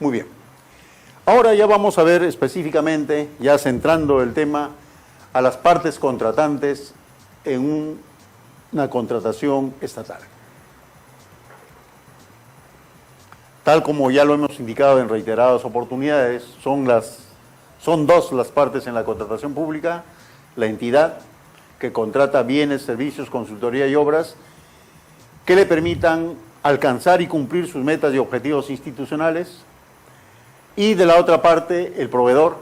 Muy bien. Ahora ya vamos a ver específicamente, ya centrando el tema, a las partes contratantes en una contratación estatal. Tal como ya lo hemos indicado en reiteradas oportunidades, son dos las partes en la contratación pública: la entidad que contrata bienes, servicios, consultoría y obras que le permitan alcanzar y cumplir sus metas y objetivos institucionales, y de la otra parte el proveedor,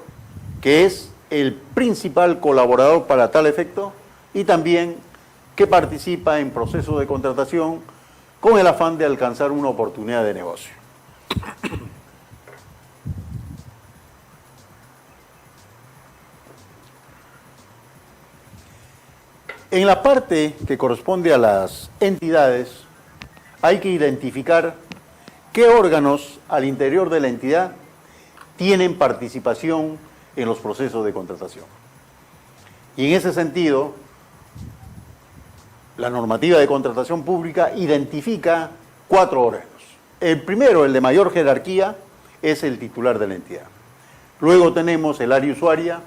que es el principal colaborador para tal efecto y también que participa en procesos de contratación con el afán de alcanzar una oportunidad de negocio. En la parte que corresponde a las entidades, hay que identificar qué órganos al interior de la entidad tienen participación en los procesos de contratación. Y en ese sentido, la normativa de contratación pública identifica 4 órganos. El primero, el de mayor jerarquía, es el titular de la entidad. Luego tenemos el área usuaria,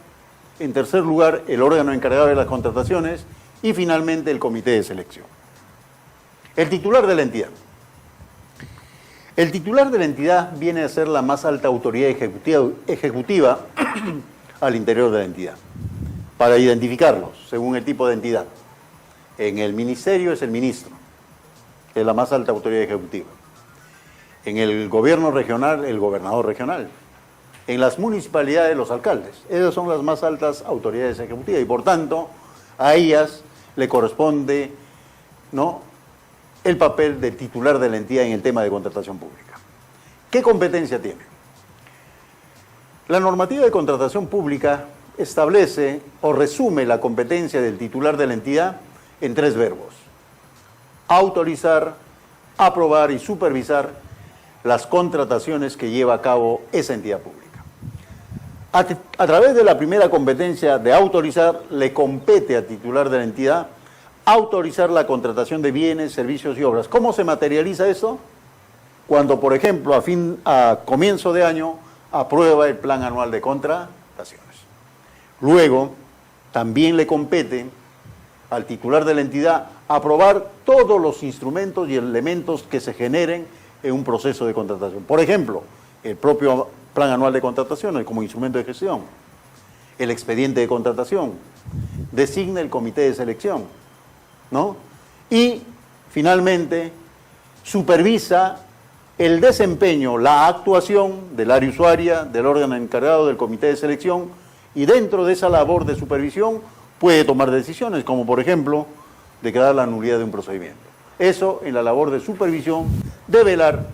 en tercer lugar, el órgano encargado de las contrataciones y finalmente el comité de selección. El titular de la entidad. El titular de la entidad viene a ser la más alta autoridad ejecutiva al interior de la entidad. Para identificarlos, según el tipo de entidad. En el ministerio es el ministro, que es la más alta autoridad ejecutiva. En el gobierno regional, el gobernador regional. En las municipalidades, los alcaldes. Esas son las más altas autoridades ejecutivas y por tanto a ellas le corresponde, ¿no?, el papel del titular de la entidad en el tema de contratación pública. ¿Qué competencia tiene? La normativa de contratación pública establece o resume la competencia del titular de la entidad en 3 verbos: autorizar, aprobar y supervisar las contrataciones que lleva a cabo esa entidad pública. A través de la primera competencia de autorizar, le compete al titular de la entidad autorizar la contratación de bienes, servicios y obras. ¿Cómo se materializa eso? Cuando, por ejemplo, a comienzo de año aprueba el plan anual de contrataciones. Luego, también le compete al titular de la entidad aprobar todos los instrumentos y elementos que se generen en un proceso de contratación. Por ejemplo, el propio plan anual de contrataciones como instrumento de gestión, el expediente de contratación, designa el comité de selección, ¿no? Y finalmente supervisa el desempeño, la actuación del área usuaria, del órgano encargado del comité de selección, y dentro de esa labor de supervisión puede tomar decisiones, como por ejemplo declarar la nulidad de un procedimiento. Eso en la labor de supervisión de velar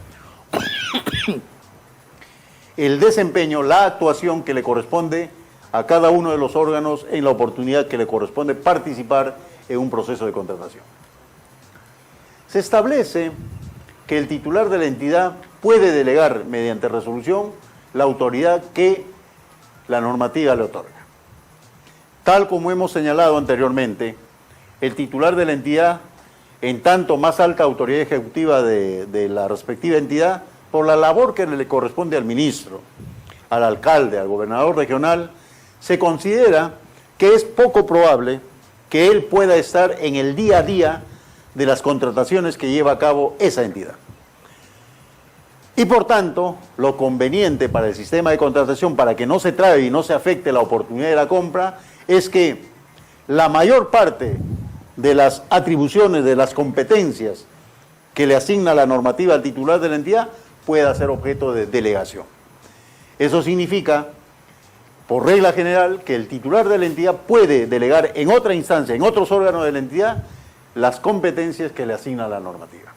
el desempeño, la actuación que le corresponde a cada uno de los órganos en la oportunidad que le corresponde participar en un proceso de contratación. Se establece que el titular de la entidad puede delegar mediante resolución la autoridad que la normativa le otorga. Tal como hemos señalado anteriormente, el titular de la entidad, en tanto más alta autoridad ejecutiva de la respectiva entidad, por la labor que le corresponde al ministro, al alcalde, al gobernador regional, se considera que es poco probable que él pueda estar en el día a día de las contrataciones que lleva a cabo esa entidad. Y por tanto, lo conveniente para el sistema de contratación, para que no se trabe y no se afecte la oportunidad de la compra, es que la mayor parte de las atribuciones, de las competencias que le asigna la normativa al titular de la entidad, pueda ser objeto de delegación. Eso significa, por regla general, que el titular de la entidad puede delegar en otra instancia, en otros órganos de la entidad, las competencias que le asigna la normativa.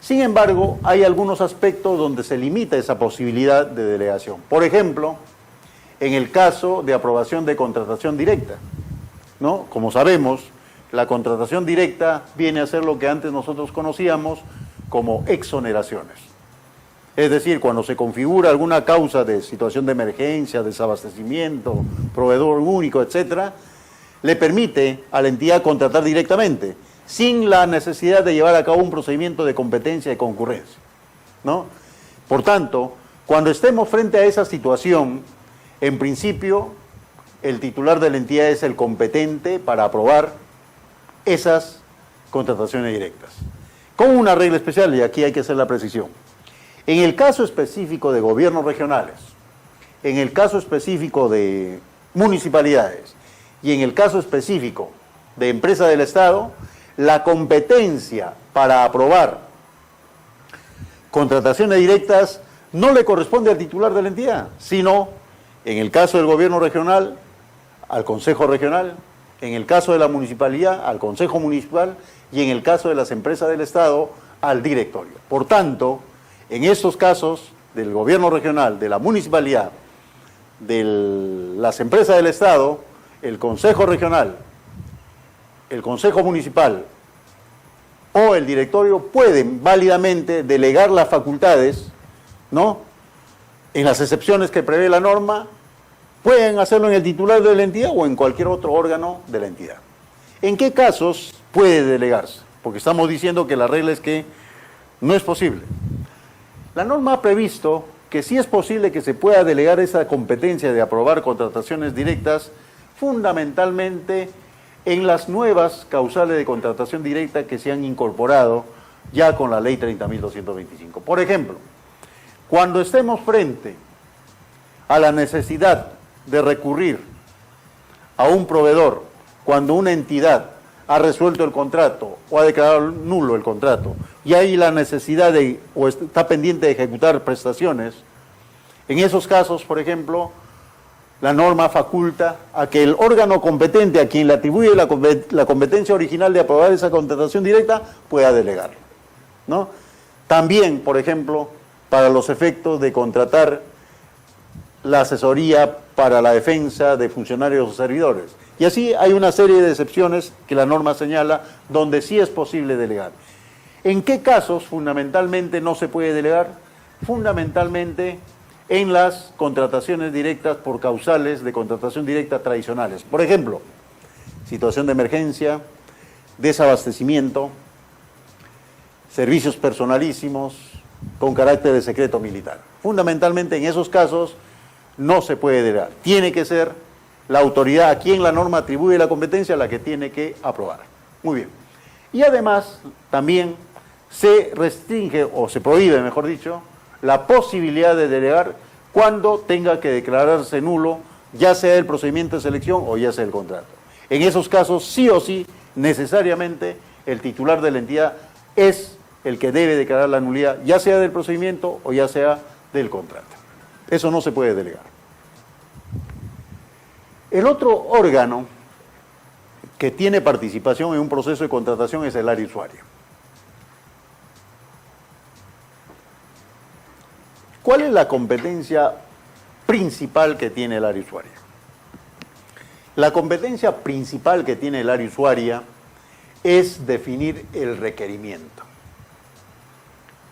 Sin embargo, hay algunos aspectos donde se limita esa posibilidad de delegación. Por ejemplo, en el caso de aprobación de contratación directa, ¿no? Como sabemos, la contratación directa viene a ser lo que antes nosotros conocíamos como exoneraciones. Es decir, cuando se configura alguna causa de situación de emergencia, desabastecimiento, proveedor único, etcétera, le permite a la entidad contratar directamente, sin la necesidad de llevar a cabo un procedimiento de competencia y concurrencia, ¿no? Por tanto, cuando estemos frente a esa situación, en principio, el titular de la entidad es el competente para aprobar esas contrataciones directas. Con una regla especial, y aquí hay que hacer la precisión. En el caso específico de gobiernos regionales, en el caso específico de municipalidades y en el caso específico de empresas del Estado, la competencia para aprobar contrataciones directas no le corresponde al titular de la entidad, sino, en el caso del gobierno regional, al Consejo Regional, en el caso de la municipalidad, al Consejo Municipal, y en el caso de las empresas del Estado, al directorio. Por tanto, en estos casos del gobierno regional, de la municipalidad, de las empresas del Estado, el Consejo Regional, el Consejo Municipal o el directorio pueden válidamente delegar las facultades, ¿no?, en las excepciones que prevé la norma, pueden hacerlo en el titular de la entidad o en cualquier otro órgano de la entidad. ¿En qué casos puede delegarse? Porque estamos diciendo que la regla es que no es posible. La norma ha previsto que sí es posible que se pueda delegar esa competencia de aprobar contrataciones directas, fundamentalmente en las nuevas causales de contratación directa que se han incorporado ya con la ley 30.225. Por ejemplo, cuando estemos frente a la necesidad de recurrir a un proveedor cuando una entidad ha resuelto el contrato o ha declarado nulo el contrato y hay la necesidad de o está pendiente de ejecutar prestaciones, en esos casos, por ejemplo, la norma faculta a que el órgano competente a quien le atribuye la competencia original de aprobar esa contratación directa pueda delegarlo, ¿no? También, por ejemplo, para los efectos de contratar la asesoría para la defensa de funcionarios o servidores. Y así hay una serie de excepciones que la norma señala donde sí es posible delegar. ¿En qué casos fundamentalmente no se puede delegar? Fundamentalmente en las contrataciones directas por causales de contratación directa tradicionales. Por ejemplo, situación de emergencia, desabastecimiento, servicios personalísimos con carácter de secreto militar. Fundamentalmente en esos casos no se puede delegar. Tiene que ser la autoridad a quien la norma atribuye la competencia la que tiene que aprobar. Muy bien. Y además también se restringe o se prohíbe, mejor dicho, la posibilidad de delegar cuando tenga que declararse nulo, ya sea el procedimiento de selección o ya sea el contrato. En esos casos, sí o sí, necesariamente, el titular de la entidad es el que debe declarar la nulidad, ya sea del procedimiento o ya sea del contrato. Eso no se puede delegar. El otro órgano que tiene participación en un proceso de contratación es el área usuaria. ¿Cuál es la competencia principal que tiene el área usuaria? La competencia principal que tiene el área usuaria es definir el requerimiento,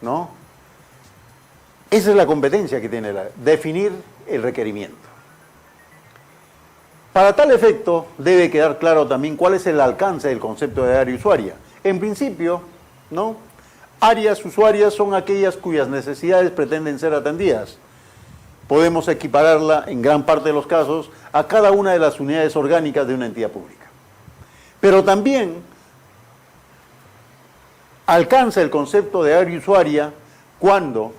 ¿no? Esa es la competencia que tiene definir el requerimiento. Para tal efecto, debe quedar claro también cuál es el alcance del concepto de área usuaria. En principio, ¿no?, áreas usuarias son aquellas cuyas necesidades pretenden ser atendidas. Podemos equipararla, en gran parte de los casos, a cada una de las unidades orgánicas de una entidad pública. Pero también alcanza el concepto de área usuaria cuando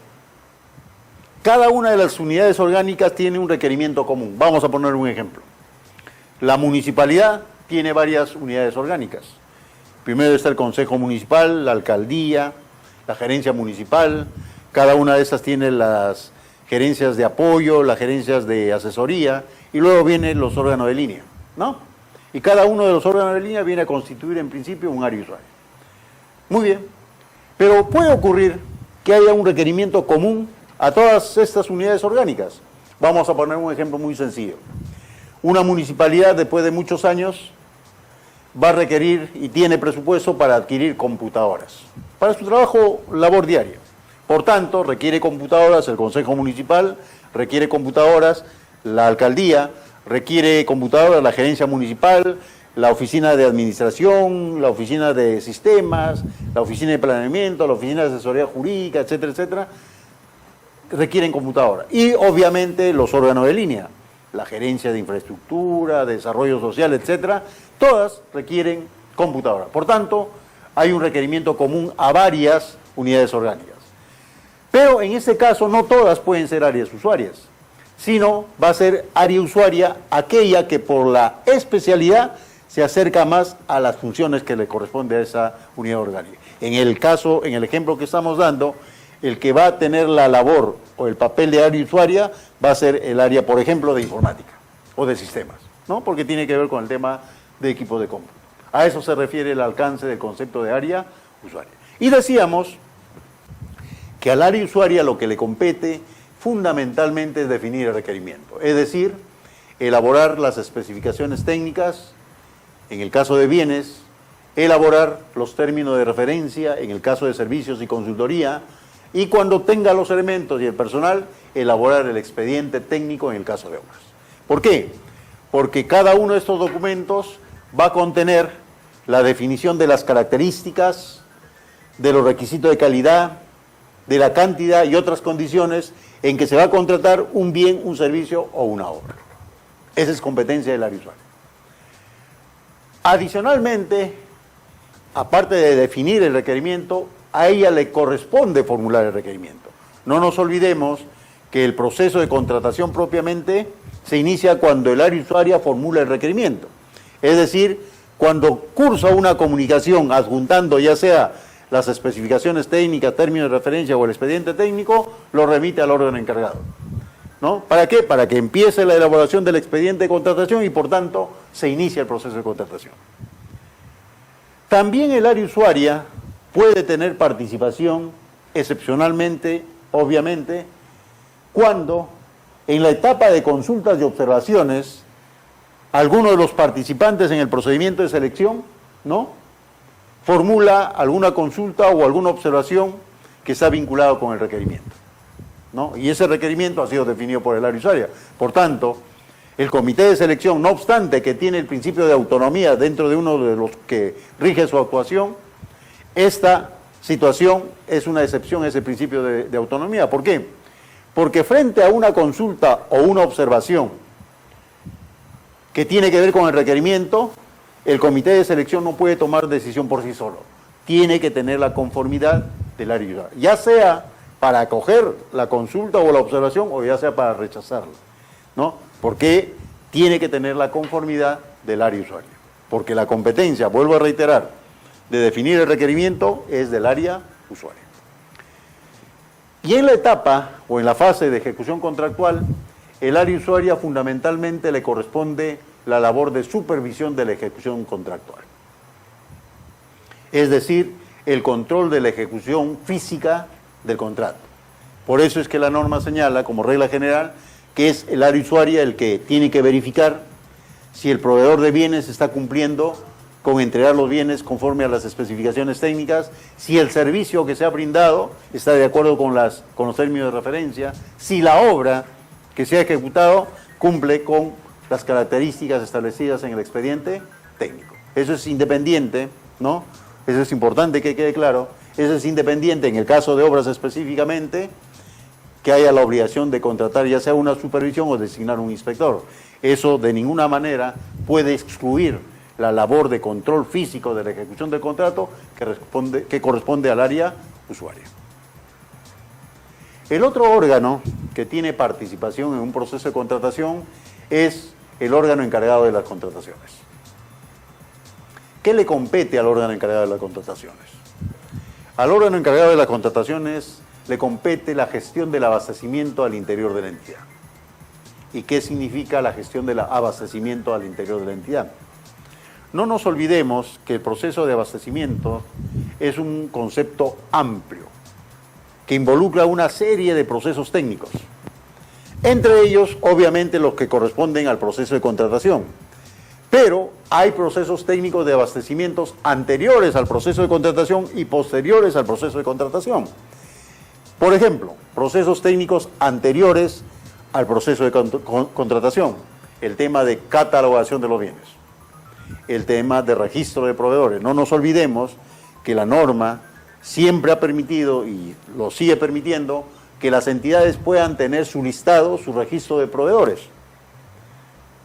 cada una de las unidades orgánicas tiene un requerimiento común. Vamos a poner un ejemplo. La municipalidad tiene varias unidades orgánicas. Primero está el Consejo Municipal, la Alcaldía, la Gerencia Municipal. Cada una de esas tiene las gerencias de apoyo, las gerencias de asesoría, y luego vienen los órganos de línea, ¿no? Y cada uno de los órganos de línea viene a constituir en principio un área usuaria. Muy bien, pero puede ocurrir que haya un requerimiento común a todas estas unidades orgánicas. Vamos a poner un ejemplo muy sencillo. Una municipalidad, después de muchos años, va a requerir y tiene presupuesto para adquirir computadoras para su trabajo, labor diaria. Por tanto, requiere computadoras el Consejo Municipal, requiere computadoras la Alcaldía, requiere computadoras la Gerencia Municipal, la Oficina de Administración, la Oficina de Sistemas, la Oficina de Planeamiento, la Oficina de Asesoría Jurídica, etcétera, etcétera. requieren computadora. Y obviamente los órganos de línea, la gerencia de infraestructura, de desarrollo social, etcétera, todas requieren computadora. Por tanto, hay un requerimiento común a varias unidades orgánicas. Pero en este caso no todas pueden ser áreas usuarias, sino va a ser área usuaria aquella que por la especialidad se acerca más a las funciones que le corresponde a esa unidad orgánica. En el caso, en el ejemplo que estamos dando, el que va a tener la labor o el papel de área usuaria va a ser el área, por ejemplo, de informática o de sistemas, ¿no? Porque tiene que ver con el tema de equipos de cómputo. A eso se refiere el alcance del concepto de área usuaria. Y decíamos que al área usuaria lo que le compete fundamentalmente es definir el requerimiento, es decir, elaborar las especificaciones técnicas, en el caso de bienes, elaborar los términos de referencia, en el caso de servicios y consultoría, y cuando tenga los elementos y el personal, elaborar el expediente técnico en el caso de obras. ¿Por qué? Porque cada uno de estos documentos va a contener la definición de las características, de los requisitos de calidad, de la cantidad y otras condiciones en que se va a contratar un bien, un servicio o una obra. Esa es competencia del área usuaria. Adicionalmente, aparte de definir el requerimiento, a ella le corresponde formular el requerimiento. No nos olvidemos que el proceso de contratación propiamente se inicia cuando el área usuaria formula el requerimiento. Es decir, cuando cursa una comunicación adjuntando ya sea las especificaciones técnicas, términos de referencia o el expediente técnico, lo remite al órgano encargado, ¿no? ¿Para qué? Para que empiece la elaboración del expediente de contratación y por tanto se inicia el proceso de contratación. También el área usuaria puede tener participación excepcionalmente, obviamente, cuando en la etapa de consultas y observaciones alguno de los participantes en el procedimiento de selección, ¿no?, formula alguna consulta o alguna observación que está vinculado con el requerimiento, ¿no? Y ese requerimiento ha sido definido por el área usuaria. Por tanto, el comité de selección, no obstante que tiene el principio de autonomía dentro de uno de los que rige su actuación, esta situación es una excepción a ese principio de autonomía. ¿Por qué? Porque frente a una consulta o una observación que tiene que ver con el requerimiento, el comité de selección no puede tomar decisión por sí solo. Tiene que tener la conformidad del área usuaria, ya sea para acoger la consulta o la observación o ya sea para rechazarla, ¿no? Porque tiene que tener la conformidad del área usuaria. Porque la competencia, vuelvo a reiterar, de definir el requerimiento es del área usuaria. Y en la etapa o en la fase de ejecución contractual, el área usuaria fundamentalmente le corresponde la labor de supervisión de la ejecución contractual. Es decir, el control de la ejecución física del contrato. Por eso es que la norma señala como regla general que es el área usuaria el que tiene que verificar si el proveedor de bienes está cumpliendo con entregar los bienes conforme a las especificaciones técnicas, si el servicio que se ha brindado está de acuerdo con los términos de referencia, si la obra que se ha ejecutado cumple con las características establecidas en el expediente técnico. Eso es independiente, ¿no? Eso es importante que quede claro. Eso es independiente en el caso de obras específicamente, que haya la obligación de contratar ya sea una supervisión o designar un inspector. Eso de ninguna manera puede excluir la labor de control físico de la ejecución del contrato que corresponde al área usuaria. El otro órgano que tiene participación en un proceso de contratación es el órgano encargado de las contrataciones. ¿Qué le compete al órgano encargado de las contrataciones? Al órgano encargado de las contrataciones le compete la gestión del abastecimiento al interior de la entidad. ¿Y qué significa la gestión del abastecimiento al interior de la entidad? No nos olvidemos que el proceso de abastecimiento es un concepto amplio que involucra una serie de procesos técnicos. Entre ellos, obviamente, los que corresponden al proceso de contratación. Pero hay procesos técnicos de abastecimientos anteriores al proceso de contratación y posteriores al proceso de contratación. Por ejemplo, procesos técnicos anteriores al proceso de contratación. El tema de catalogación de los bienes. El tema de registro de proveedores. No nos olvidemos que la norma siempre ha permitido y lo sigue permitiendo que las entidades puedan tener su listado, su registro de proveedores,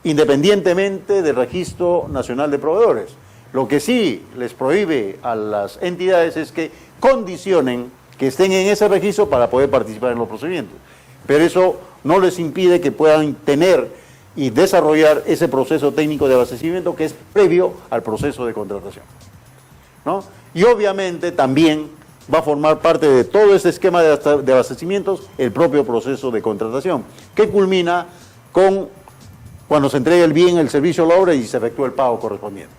independientemente del Registro Nacional de Proveedores. Lo que sí les prohíbe a las entidades es que condicionen que estén en ese registro para poder participar en los procedimientos. Pero eso no les impide que puedan tener y desarrollar ese proceso técnico de abastecimiento que es previo al proceso de contratación, ¿no? Y obviamente también va a formar parte de todo este esquema de abastecimientos el propio proceso de contratación, que culmina con cuando se entrega el bien, el servicio o la obra y se efectúa el pago correspondiente.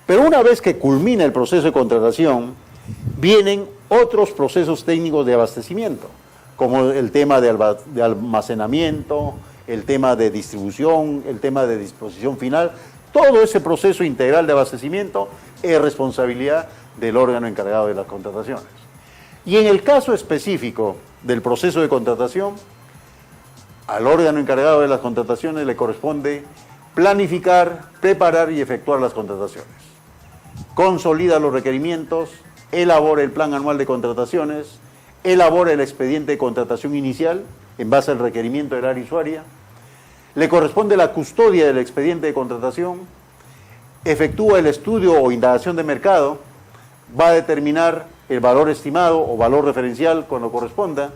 Pero una vez que culmina el proceso de contratación, vienen otros procesos técnicos de abastecimiento, como el tema de almacenamiento, el tema de distribución, el tema de disposición final. Todo ese proceso integral de abastecimiento es responsabilidad del órgano encargado de las contrataciones. Y en el caso específico del proceso de contratación, al órgano encargado de las contrataciones le corresponde planificar, preparar y efectuar las contrataciones. Consolida los requerimientos, elabora el plan anual de contrataciones, elabora el expediente de contratación inicial en base al requerimiento del área usuaria, le corresponde la custodia del expediente de contratación, efectúa el estudio o indagación de mercado, va a determinar el valor estimado o valor referencial cuando corresponda,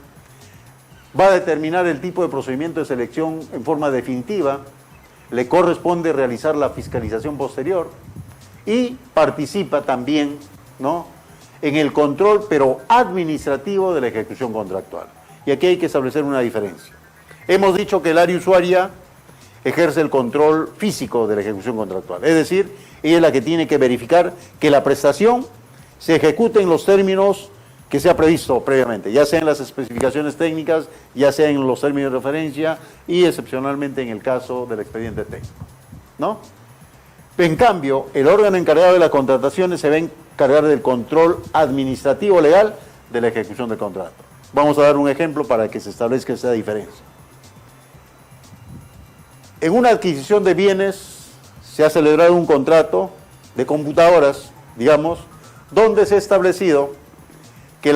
va a determinar el tipo de procedimiento de selección en forma definitiva, le corresponde realizar la fiscalización posterior y participa también, ¿no?, en el control, pero administrativo, de la ejecución contractual. Y aquí hay que establecer una diferencia. Hemos dicho que el área usuaria ejerce el control físico de la ejecución contractual, es decir, ella es la que tiene que verificar que la prestación se ejecute en los términos que se ha previsto previamente, ya sea en las especificaciones técnicas, ya sea en los términos de referencia y excepcionalmente en el caso del expediente técnico, ¿no? En cambio, el órgano encargado de las contrataciones se va a encargar del control administrativo legal de la ejecución del contrato. Vamos a dar un ejemplo para que se establezca esa diferencia. En una adquisición de bienes se ha celebrado un contrato de computadoras, digamos, donde se ha establecido que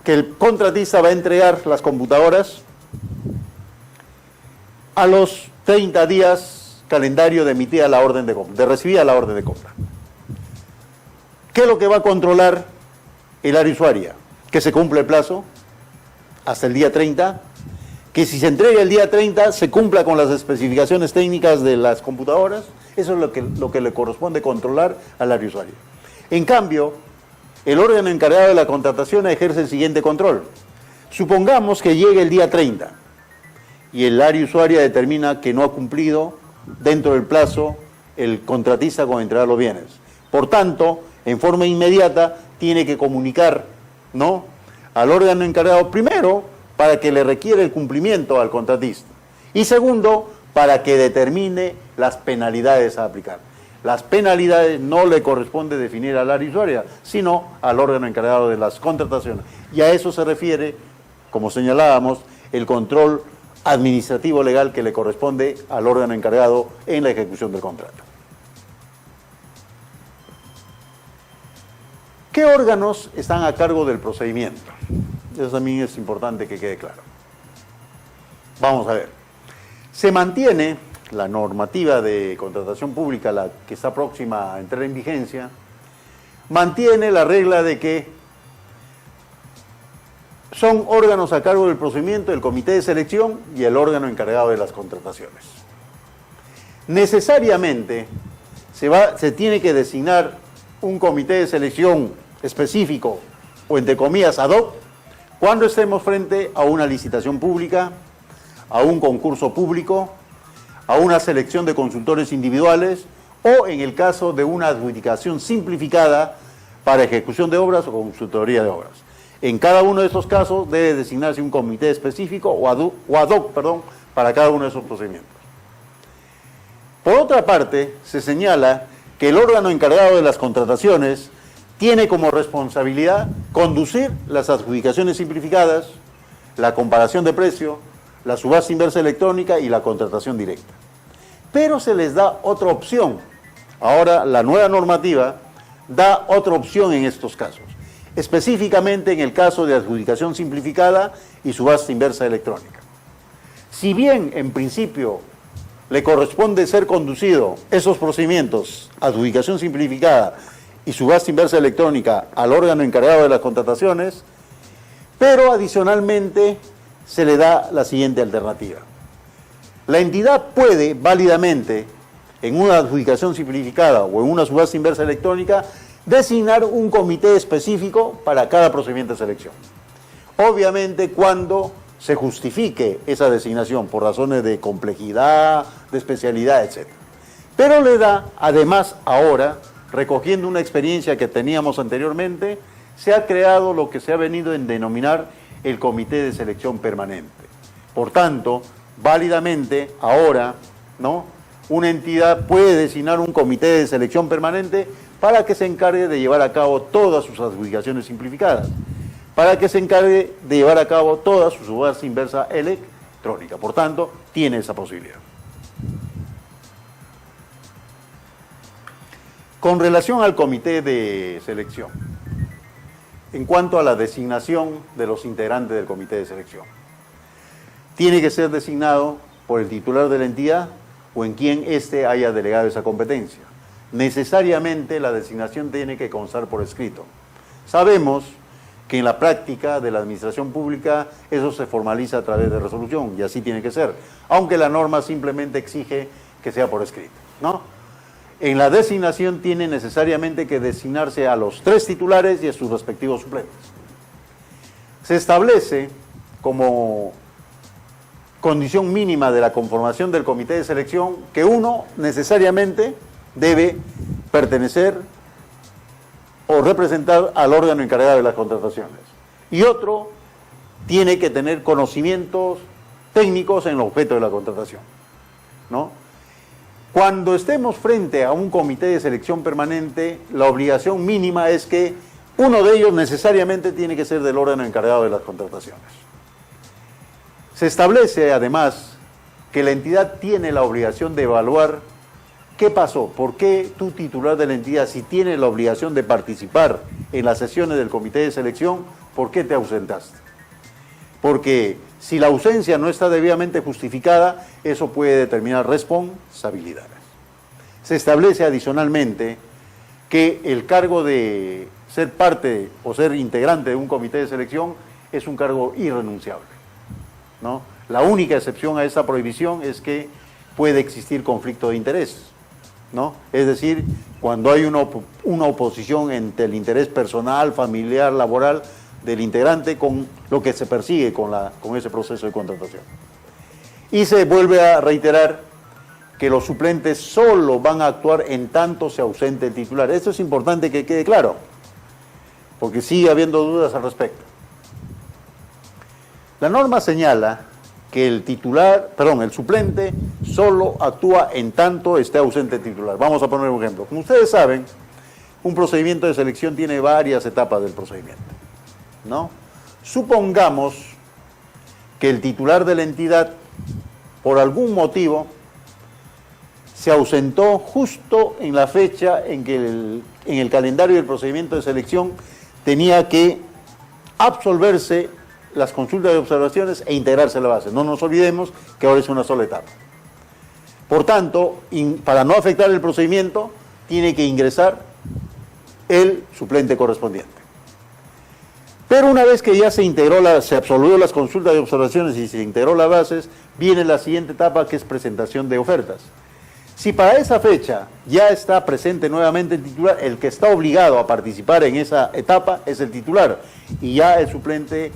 el contratista va a entregar las computadoras a los 30 días calendario de emitida la orden de compra, de recibida la orden de compra. ¿Qué es lo que va a controlar el área usuaria? Que se cumple el plazo hasta el día 30, que si se entrega el día 30 se cumpla con las especificaciones técnicas de las computadoras. Eso es lo que le corresponde controlar al área usuaria. En cambio, el órgano encargado de la contratación ejerce el siguiente control. Supongamos que llegue el día 30 y el área usuaria determina que no ha cumplido dentro del plazo el contratista con entregar los bienes. Por tanto, en forma inmediata tiene que comunicar, ¿no?, al órgano encargado, primero, para que le requiera el cumplimiento al contratista, y segundo, para que determine las penalidades a aplicar. Las penalidades no le corresponde definir al área usuaria, sino al órgano encargado de las contrataciones. Y a eso se refiere, como señalábamos, el control administrativo legal que le corresponde al órgano encargado en la ejecución del contrato. ¿Qué órganos están a cargo del procedimiento? Eso también es importante que quede claro. Vamos a ver. Se mantiene la normativa de contratación pública, la que está próxima a entrar en vigencia, mantiene la regla de que son órganos a cargo del procedimiento el comité de selección y el órgano encargado de las contrataciones. Necesariamente se tiene que designar un comité de selección específico o entre comillas ad hoc cuando estemos frente a una licitación pública, a un concurso público, a una selección de consultores individuales o en el caso de una adjudicación simplificada para ejecución de obras o consultoría de obras. En cada uno de estos casos debe designarse un comité específico o ad hoc, para cada uno de esos procedimientos. Por otra parte, se señala que el órgano encargado de las contrataciones tiene como responsabilidad conducir las adjudicaciones simplificadas, la comparación de precio, la subasta inversa electrónica y la contratación directa. Pero se les da otra opción. Ahora la nueva normativa da otra opción en estos casos. específicamente en el caso de adjudicación simplificada y subasta inversa electrónica. Si bien en principio le corresponde ser conducido esos procedimientos, adjudicación simplificada y subasta inversa electrónica, al órgano encargado de las contrataciones, pero adicionalmente se le da la siguiente alternativa. La entidad puede válidamente, en una adjudicación simplificada o en una subasta inversa electrónica, designar un comité específico para cada procedimiento de selección. Obviamente cuando se justifique esa designación por razones de complejidad, de especialidad, etc. Pero le da, además, ahora, recogiendo una experiencia que teníamos anteriormente, se ha creado lo que se ha venido a denominar el Comité de Selección Permanente. Por tanto, válidamente, ahora, ¿no?, una entidad puede designar un comité de selección permanente para que se encargue de llevar a cabo todas sus adjudicaciones simplificadas, para que se encargue de llevar a cabo toda su subasta inversa electrónica. Por tanto, tiene esa posibilidad. Con relación al comité de selección, en cuanto a la designación de los integrantes del comité de selección, tiene que ser designado por el titular de la entidad o en quien éste haya delegado esa competencia. Necesariamente la designación tiene que constar por escrito. Sabemos que en la práctica de la administración pública eso se formaliza a través de resolución, y así tiene que ser, aunque la norma simplemente exige que sea por escrito, ¿no? En la designación tiene necesariamente que designarse a los 3 titulares y a sus respectivos suplentes. Se establece como condición mínima de la conformación del comité de selección que uno necesariamente debe pertenecer o representar al órgano encargado de las contrataciones, y otro tiene que tener conocimientos técnicos en el objeto de la contratación, ¿no? Cuando estemos frente a un comité de selección permanente, la obligación mínima es que uno de ellos necesariamente tiene que ser del órgano encargado de las contrataciones. Se establece además que la entidad tiene la obligación de evaluar qué pasó, por qué tu titular de la entidad, si tiene la obligación de participar en las sesiones del comité de selección, ¿por qué te ausentaste? Porque si la ausencia no está debidamente justificada, eso puede determinar responsabilidades. Se establece adicionalmente que el cargo de ser parte o ser integrante de un comité de selección es un cargo irrenunciable, ¿no? La única excepción a esa prohibición es que puede existir conflicto de intereses, ¿no? Es decir, cuando hay una oposición entre el interés personal, familiar, laboral del integrante con lo que se persigue con ese proceso de contratación. Y se vuelve a reiterar que los suplentes solo van a actuar en tanto se ausente el titular. Esto es importante que quede claro, porque sigue habiendo dudas al respecto. La norma señala que el suplente solo actúa en tanto esté ausente el titular. Vamos a poner un ejemplo. Como ustedes saben, un procedimiento de selección tiene varias etapas del procedimiento, ¿no? Supongamos que el titular de la entidad, por algún motivo, se ausentó justo en la fecha en que en el calendario del procedimiento de selección tenía que absolverse las consultas de observaciones e integrarse a la base. No nos olvidemos que ahora es una sola etapa. Por tanto, para no afectar el procedimiento, tiene que ingresar el suplente correspondiente. Pero una vez que ya se absolvió las consultas de observaciones y se integró las bases, viene la siguiente etapa, que es presentación de ofertas. Si para esa fecha ya está presente nuevamente el titular, el que está obligado a participar en esa etapa es el titular, y ya el suplente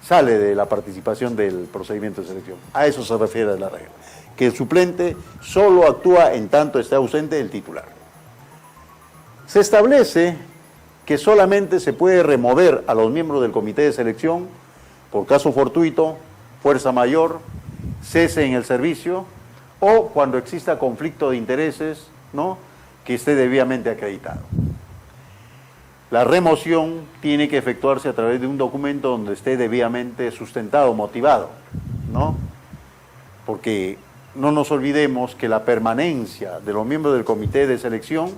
sale de la participación del procedimiento de selección. A eso se refiere la regla, que el suplente solo actúa en tanto esté ausente el titular. Se establece que solamente se puede remover a los miembros del comité de selección por caso fortuito, fuerza mayor, cese en el servicio o cuando exista conflicto de intereses, ¿no?, que esté debidamente acreditado. La remoción tiene que efectuarse a través de un documento donde esté debidamente sustentado, motivado, ¿no? Porque no nos olvidemos que la permanencia de los miembros del comité de selección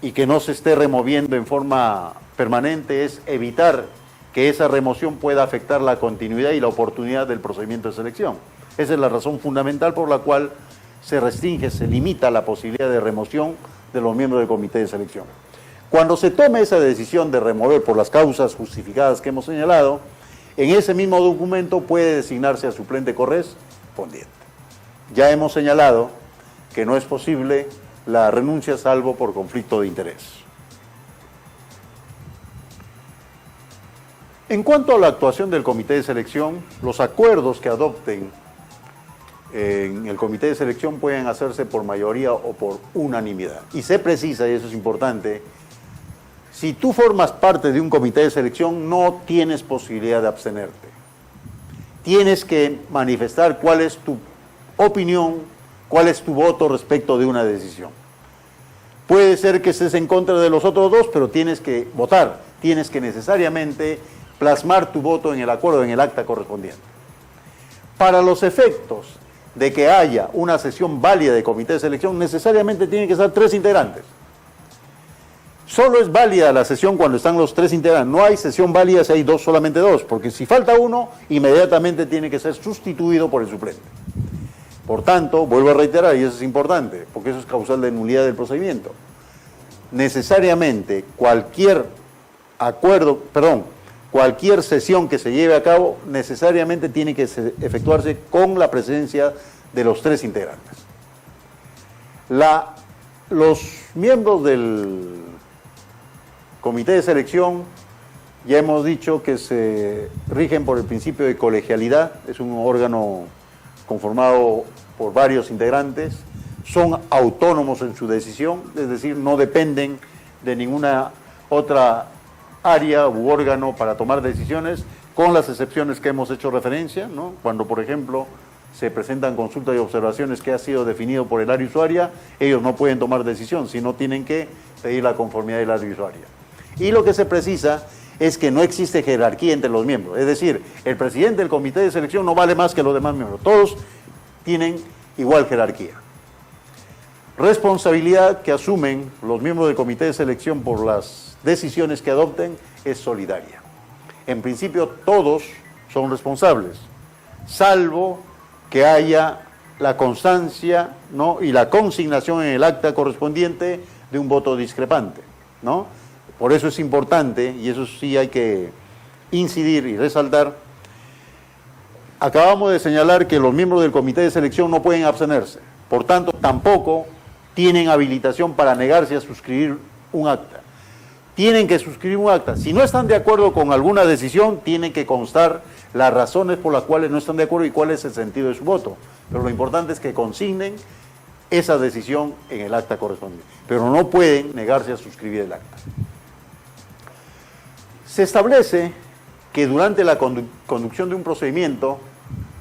y que no se esté removiendo en forma permanente es evitar que esa remoción pueda afectar la continuidad y la oportunidad del procedimiento de selección. Esa es la razón fundamental por la cual se restringe, se limita la posibilidad de remoción de los miembros del comité de selección. Cuando se tome esa decisión de remover por las causas justificadas que hemos señalado, en ese mismo documento puede designarse a suplente correspondiente. Ya hemos señalado que no es posible la renuncia salvo por conflicto de interés. En cuanto a la actuación del comité de selección, los acuerdos que adopten en el comité de selección pueden hacerse por mayoría o por unanimidad. Y se precisa, y eso es importante, si tú formas parte de un comité de selección, no tienes posibilidad de abstenerte. Tienes que manifestar cuál es tu opinión, cuál es tu voto respecto de una decisión. Puede ser que estés en contra de los otros dos, pero tienes que votar, tienes que necesariamente plasmar tu voto en el acuerdo, en el acta correspondiente. Para los efectos de que haya una sesión válida de comité de selección, necesariamente tienen que estar 3 integrantes. Solo es válida la sesión cuando están los 3 integrantes. No hay sesión válida si hay solamente dos, porque si falta uno, inmediatamente tiene que ser sustituido por el suplente. Por tanto, vuelvo a reiterar, y eso es importante, porque eso es causal de nulidad del procedimiento. Necesariamente cualquier cualquier sesión que se lleve a cabo necesariamente tiene que efectuarse con la presencia de los 3 integrantes. Los miembros del comité de selección, ya hemos dicho que se rigen por el principio de colegialidad, es un órgano conformado por varios integrantes, son autónomos en su decisión, es decir, no dependen de ninguna otra área u órgano para tomar decisiones, con las excepciones que hemos hecho referencia, ¿no? Cuando, por ejemplo, se presentan consultas y observaciones que ha sido definido por el área usuaria, ellos no pueden tomar decisión, sino tienen que pedir la conformidad del área usuaria. Y lo que se precisa es que no existe jerarquía entre los miembros, es decir, el presidente del comité de selección no vale más que los demás miembros, todos tienen igual jerarquía. Responsabilidad que asumen los miembros del comité de selección por las decisiones que adopten es solidaria. En principio todos son responsables, salvo que haya la constancia, ¿no?, y la consignación en el acta correspondiente de un voto discrepante, ¿no? Por eso es importante, y eso sí hay que incidir y resaltar, acabamos de señalar que los miembros del comité de selección no pueden abstenerse, por tanto tampoco tienen habilitación para negarse a suscribir un acta. Tienen que suscribir un acta. Si no están de acuerdo con alguna decisión, tienen que constar las razones por las cuales no están de acuerdo y cuál es el sentido de su voto. Pero lo importante es que consignen esa decisión en el acta correspondiente. Pero no pueden negarse a suscribir el acta. Se establece que durante la conducción de un procedimiento,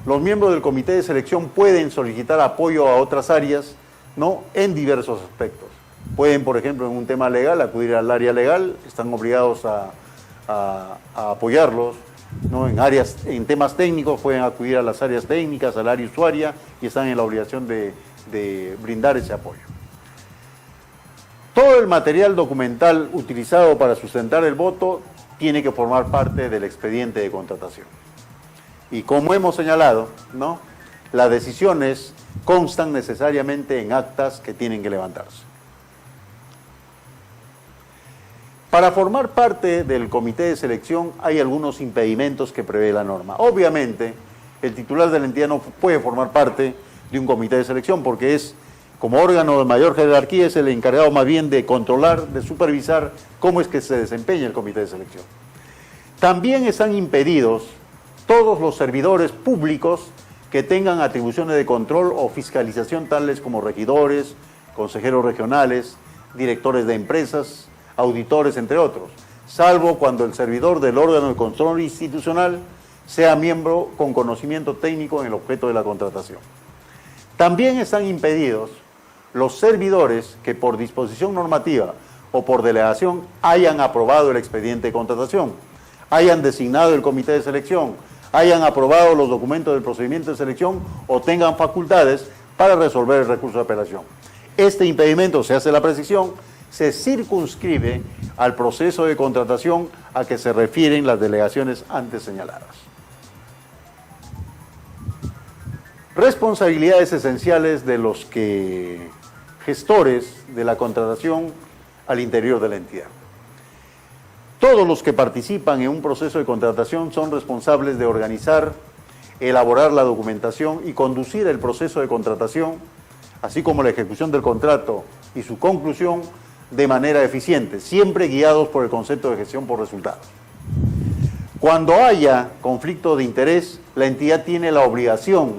los miembros del comité de selección pueden solicitar apoyo a otras áreas, ¿no?, en diversos aspectos. Pueden, por ejemplo, en un tema legal, acudir al área legal, están obligados a apoyarlos, ¿no? En temas técnicos pueden acudir a las áreas técnicas, al área usuaria, y están en la obligación de brindar ese apoyo. Todo el material documental utilizado para sustentar el voto tiene que formar parte del expediente de contratación. Y como hemos señalado, ¿no?, las decisiones constan necesariamente en actas que tienen que levantarse. Para formar parte del comité de selección hay algunos impedimentos que prevé la norma. Obviamente, el titular de la entidad no puede formar parte de un comité de selección porque es, como órgano de mayor jerarquía, es el encargado más bien de controlar, de supervisar cómo es que se desempeña el comité de selección. También están impedidos todos los servidores públicos que tengan atribuciones de control o fiscalización tales como regidores, consejeros regionales, directores de empresas, auditores, entre otros, salvo cuando el servidor del órgano de control institucional sea miembro con conocimiento técnico en el objeto de la contratación. También están impedidos los servidores que por disposición normativa o por delegación hayan aprobado el expediente de contratación, hayan designado el comité de selección, hayan aprobado los documentos del procedimiento de selección o tengan facultades para resolver el recurso de apelación. Este impedimento, se hace la precisión, se circunscribe al proceso de contratación a que se refieren las delegaciones antes señaladas. Responsabilidades esenciales de los gestores de la contratación al interior de la entidad. Todos los que participan en un proceso de contratación son responsables de organizar, elaborar la documentación y conducir el proceso de contratación, así como la ejecución del contrato y su conclusión de manera eficiente, siempre guiados por el concepto de gestión por resultados. Cuando haya conflicto de interés, la entidad tiene la obligación,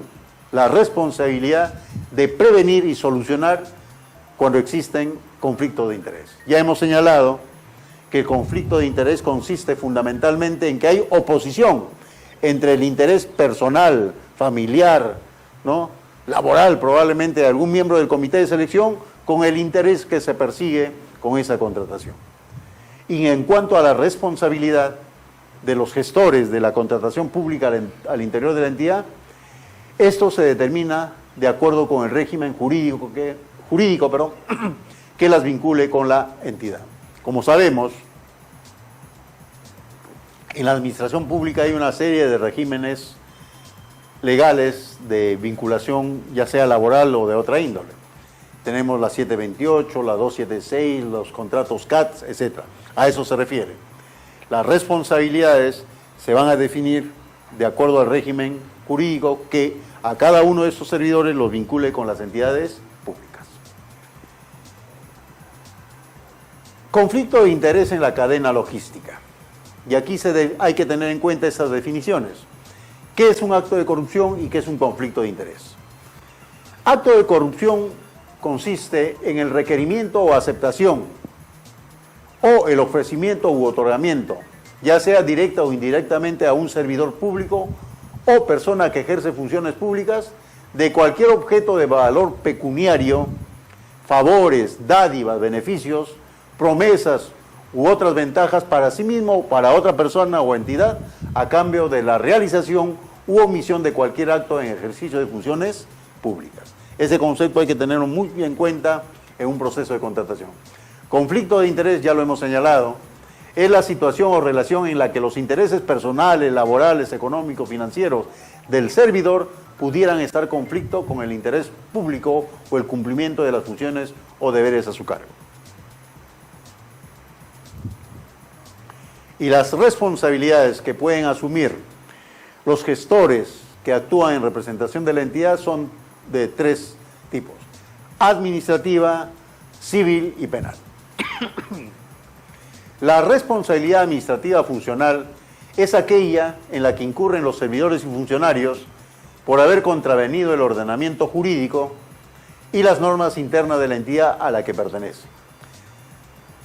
la responsabilidad de prevenir y solucionar cuando existen conflictos de interés. Ya hemos señalado que el conflicto de interés consiste fundamentalmente en que hay oposición entre el interés personal, familiar, ¿no?, laboral probablemente de algún miembro del comité de selección con el interés que se persigue con esa contratación. Y en cuanto a la responsabilidad de los gestores de la contratación pública al interior de la entidad, esto se determina de acuerdo con el régimen jurídico que las vincule con la entidad. Como sabemos, en la administración pública hay una serie de regímenes legales de vinculación, ya sea laboral o de otra índole. Tenemos la 728, la 276, los contratos CATS, etc. A eso se refiere. Las responsabilidades se van a definir de acuerdo al régimen jurídico que a cada uno de estos servidores los vincule con las entidades públicas. Conflicto de interés en la cadena logística. Y aquí hay que tener en cuenta estas definiciones. ¿Qué es un acto de corrupción y qué es un conflicto de interés? Acto de corrupción consiste en el requerimiento o aceptación o el ofrecimiento u otorgamiento, ya sea directa o indirectamente a un servidor público o persona que ejerce funciones públicas de cualquier objeto de valor pecuniario, favores, dádivas, beneficios, promesas u otras ventajas para sí mismo o para otra persona o entidad a cambio de la realización u omisión de cualquier acto en ejercicio de funciones públicas. Ese concepto hay que tenerlo muy en cuenta en un proceso de contratación. Conflicto de interés, ya lo hemos señalado, es la situación o relación en la que los intereses personales, laborales, económicos, financieros del servidor pudieran estar en conflicto con el interés público o el cumplimiento de las funciones o deberes a su cargo. Y las responsabilidades que pueden asumir los gestores que actúan en representación de la entidad son de tres tipos: administrativa, civil y penal. La responsabilidad administrativa funcional es aquella en la que incurren los servidores y funcionarios por haber contravenido el ordenamiento jurídico y las normas internas de la entidad a la que pertenece.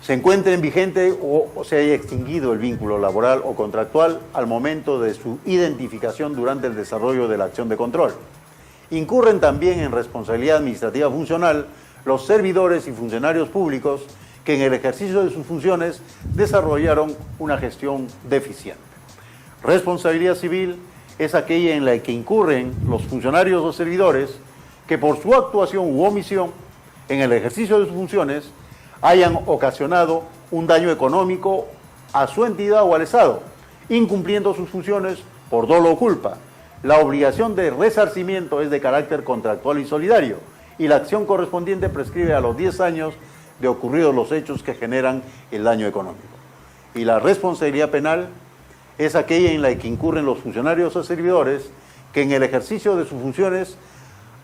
Se encuentren vigente o se haya extinguido el vínculo laboral o contractual al momento de su identificación durante el desarrollo de la acción de control. Incurren también en responsabilidad administrativa funcional los servidores y funcionarios públicos que en el ejercicio de sus funciones desarrollaron una gestión deficiente. Responsabilidad civil es aquella en la que incurren los funcionarios o servidores que por su actuación u omisión en el ejercicio de sus funciones hayan ocasionado un daño económico a su entidad o al Estado, incumpliendo sus funciones por dolo o culpa. La obligación de resarcimiento es de carácter contractual y solidario, y la acción correspondiente prescribe a los 10 años de ocurridos los hechos que generan el daño económico. Y la responsabilidad penal es aquella en la que incurren los funcionarios o servidores que en el ejercicio de sus funciones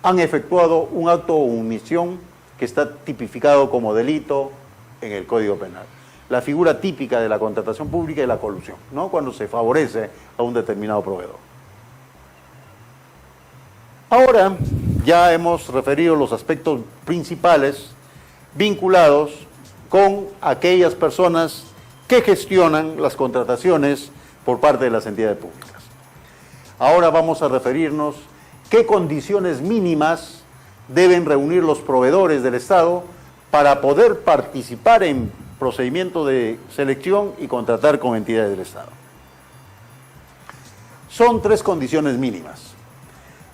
han efectuado un acto o omisión que está tipificado como delito en el Código Penal. La figura típica de la contratación pública es la colusión, ¿no?, cuando se favorece a un determinado proveedor. Ahora ya hemos referido los aspectos principales vinculados con aquellas personas que gestionan las contrataciones por parte de las entidades públicas. Ahora vamos a referirnos qué condiciones mínimas deben reunir los proveedores del Estado para poder participar en procedimiento de selección y contratar con entidades del Estado. Son 3 condiciones mínimas: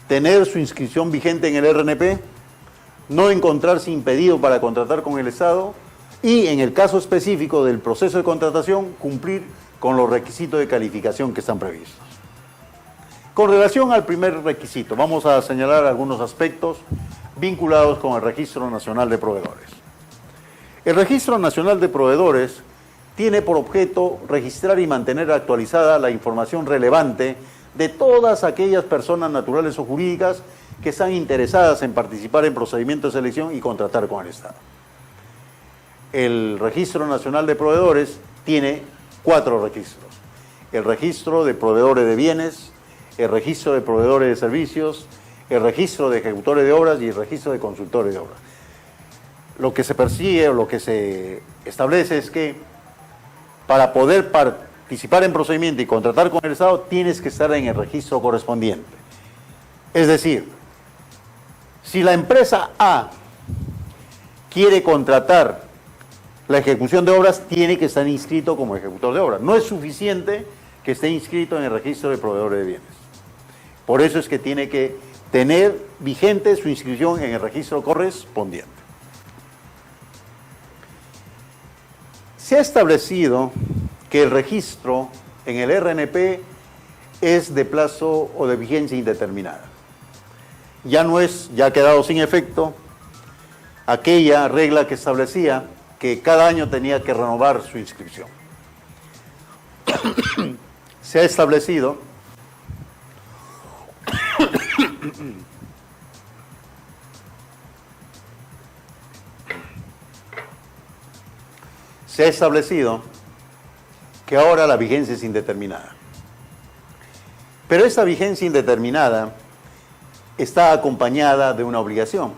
tener su inscripción vigente en el RNP, no encontrarse impedido para contratar con el Estado y en el caso específico del proceso de contratación, cumplir con los requisitos de calificación que están previstos. Con relación al primer requisito, vamos a señalar algunos aspectos vinculados con el Registro Nacional de Proveedores. El Registro Nacional de Proveedores tiene por objeto registrar y mantener actualizada la información relevante de todas aquellas personas naturales o jurídicas que están interesadas en participar en procedimientos de selección y contratar con el Estado. El Registro Nacional de Proveedores tiene 4 registros: el Registro de Proveedores de Bienes, el Registro de Proveedores de Servicios, el Registro de Ejecutores de Obras y el Registro de Consultores de Obras. Lo que se persigue o lo que se establece es que para poder participar en procedimiento y contratar con el Estado tienes que estar en el registro correspondiente. Es decir, si la empresa A quiere contratar la ejecución de obras, tiene que estar inscrito como ejecutor de obras. No es suficiente que esté inscrito en el Registro de Proveedores de Bienes. Por eso es que tiene que tener vigente su inscripción en el registro correspondiente. Se ha establecido que el registro en el RNP es de plazo o de vigencia indeterminada. Ya ha quedado sin efecto aquella regla que establecía que cada año tenía que renovar su inscripción. Se ha establecido que ahora la vigencia es indeterminada. Pero esta vigencia indeterminada está acompañada de una obligación: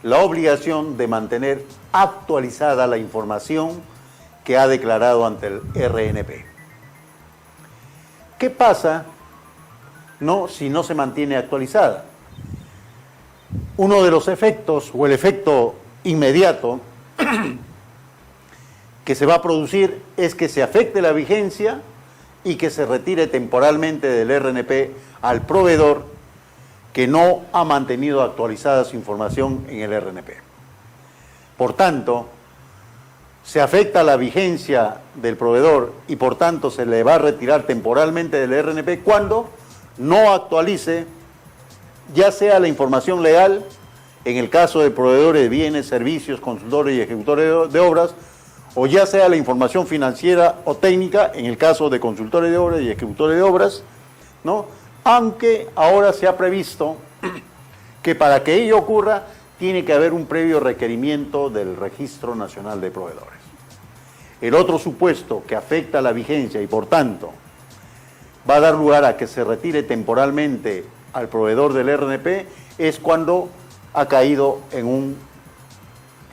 la obligación de mantener actualizada la información que ha declarado ante el RNP. ¿Qué pasa si no se mantiene actualizada? Uno de los efectos, o el efecto inmediato que se va a producir, es que se afecte la vigencia y que se retire temporalmente del RNP al proveedor que no ha mantenido actualizada su información en el RNP. Por tanto, se afecta la vigencia del proveedor y por tanto se le va a retirar temporalmente del RNP cuando no actualice ya sea la información legal, en el caso de proveedores de bienes, servicios, consultores y ejecutores de obras, o ya sea la información financiera o técnica, en el caso de consultores de obras y ejecutores de obras, ¿no? Aunque ahora se ha previsto que para que ello ocurra tiene que haber un previo requerimiento del Registro Nacional de Proveedores. El otro supuesto que afecta la vigencia y por tanto va a dar lugar a que se retire temporalmente al proveedor del RNP es cuando ha caído en un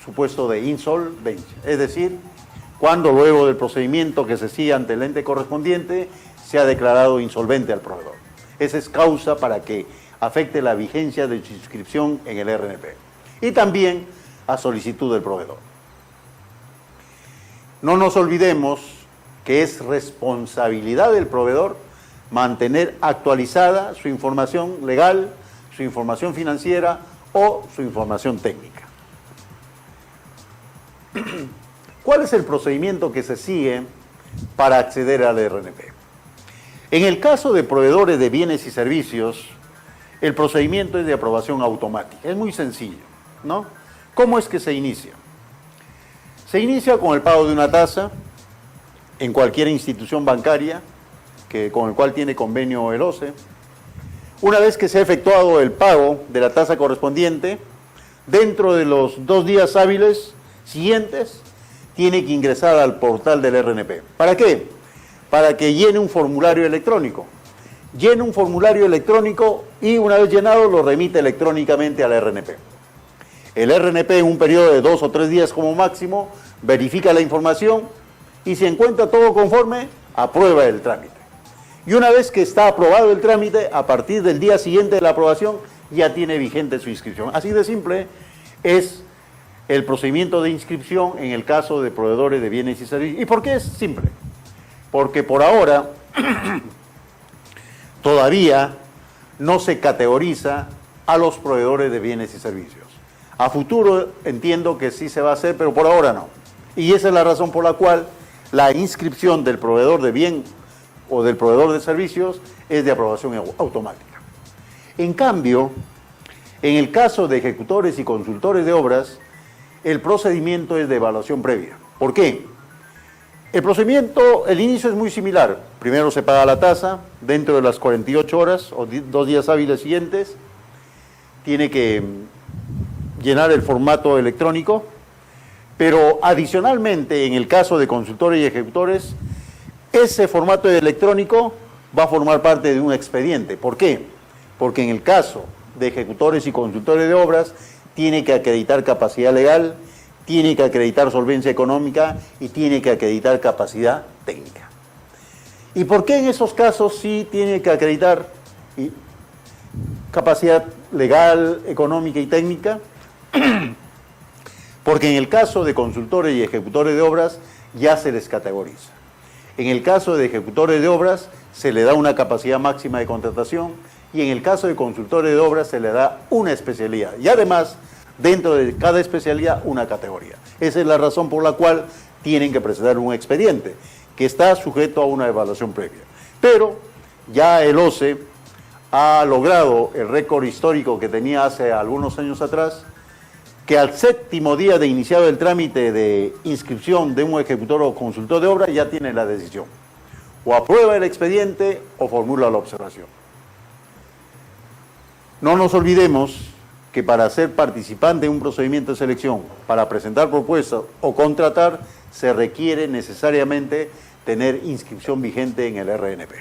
supuesto de insolvencia, es decir, cuando luego del procedimiento que se sigue ante el ente correspondiente se ha declarado insolvente al proveedor. Esa es causa para que afecte la vigencia de su inscripción en el RNP y también a solicitud del proveedor. No nos olvidemos que es responsabilidad del proveedor mantener actualizada su información legal, su información financiera o su información técnica. ¿Cuál es el procedimiento que se sigue para acceder al RNP? En el caso de proveedores de bienes y servicios, el procedimiento es de aprobación automática. Es muy sencillo, ¿no? ¿Cómo es que se inicia? Se inicia con el pago de una tasa en cualquier institución bancaria con el cual tiene convenio el OCE. Una vez que se ha efectuado el pago de la tasa correspondiente, dentro de los 2 días hábiles siguientes, tiene que ingresar al portal del RNP. ¿Para qué? Para que llene un formulario electrónico. Llene un formulario electrónico y una vez llenado lo remite electrónicamente al RNP. El RNP en un periodo de 2 o 3 días como máximo verifica la información y si encuentra todo conforme, aprueba el trámite. Y una vez que está aprobado el trámite, a partir del día siguiente de la aprobación, ya tiene vigente su inscripción. Así de simple es el procedimiento de inscripción en el caso de proveedores de bienes y servicios. ¿Y por qué es simple? Porque por ahora todavía no se categoriza a los proveedores de bienes y servicios. A futuro entiendo que sí se va a hacer, pero por ahora no. Y esa es la razón por la cual la inscripción del proveedor de bien o del proveedor de servicios es de aprobación automática. En cambio, en el caso de ejecutores y consultores de obras, el procedimiento es de evaluación previa. ¿Por qué? El procedimiento, el inicio es muy similar. Primero se paga la tasa dentro de las 48 horas o 2 días hábiles siguientes. Tiene que llenar el formato electrónico, pero adicionalmente, en el caso de consultores y ejecutores, ese formato electrónico va a formar parte de un expediente. ¿Por qué? Porque en el caso de ejecutores y consultores de obras, tiene que acreditar capacidad legal, tiene que acreditar solvencia económica y tiene que acreditar capacidad técnica. ¿Y por qué en esos casos sí tiene que acreditar capacidad legal, económica y técnica? Porque en el caso de consultores y ejecutores de obras ya se les categoriza. En el caso de ejecutores de obras se le da una capacidad máxima de contratación y en el caso de consultores de obras se le da una especialidad. Y además, dentro de cada especialidad, una categoría. Esa es la razón por la cual tienen que presentar un expediente, que está sujeto a una evaluación previa. Pero ya el OCE ha logrado el récord histórico que tenía hace algunos años atrás, que al 7º día de iniciado el trámite de inscripción de un ejecutor o consultor de obra ya tiene la decisión. O aprueba el expediente o formula la observación. No nos olvidemos que para ser participante en un procedimiento de selección, para presentar propuestas o contratar, se requiere necesariamente tener inscripción vigente en el RNP.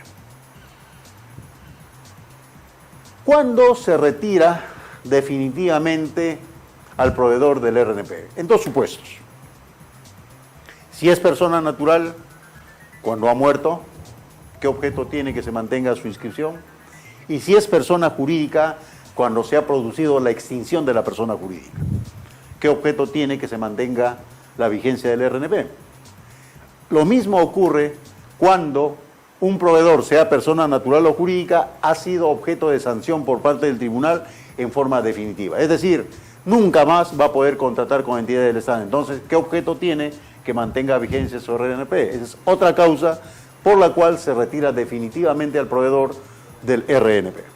¿Cuándo se retira definitivamente al proveedor del RNP? En 2 supuestos. Si es persona natural, cuando ha muerto, ¿qué objeto tiene que se mantenga su inscripción? Y si es persona jurídica, cuando se ha producido la extinción de la persona jurídica, ¿qué objeto tiene que se mantenga la vigencia del RNP? Lo mismo ocurre cuando un proveedor, sea persona natural o jurídica, ha sido objeto de sanción por parte del tribunal en forma definitiva. Es decir, nunca más va a poder contratar con entidades del Estado. Entonces, ¿qué objeto tiene que mantenga vigencia su RNP? Esa es otra causa por la cual se retira definitivamente al proveedor del RNP.